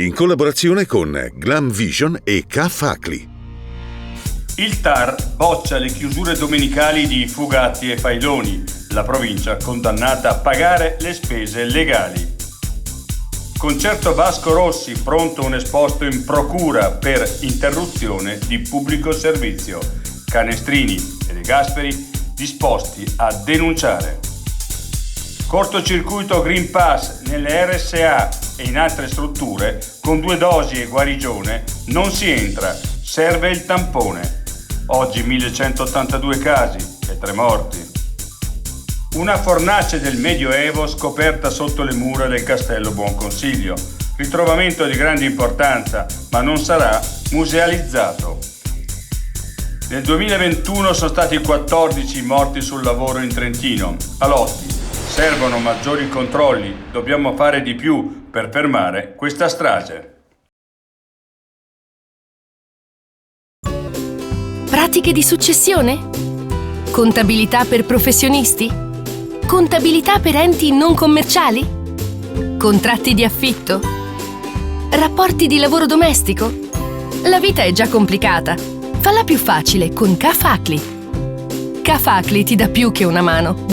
in collaborazione con Glam Vision e K-Facli. Il TAR boccia le chiusure domenicali di Fugatti e Failoni, la provincia condannata a pagare le spese legali. Concerto Vasco Rossi, pronto un esposto in procura per interruzione di pubblico servizio. Canestrini e De Gasperi disposti a denunciare. Cortocircuito Green Pass nelle RSA e in altre strutture, con 2 dosi e guarigione non si entra, serve il tampone. Oggi 1182 casi e 3 morti. Una fornace del Medioevo scoperta sotto le mura del Castello Buonconsiglio. Ritrovamento di grande importanza, ma non sarà musealizzato. Nel 2021 sono stati 14 morti sul lavoro in Trentino. Alotti, servono maggiori controlli, dobbiamo fare di più per fermare questa strage. Pratiche di successione? Contabilità per professionisti? Contabilità per enti non commerciali? Contratti di affitto? Rapporti di lavoro domestico? La vita è già complicata. Falla più facile con K-Facli. K-Facli ti dà più che una mano.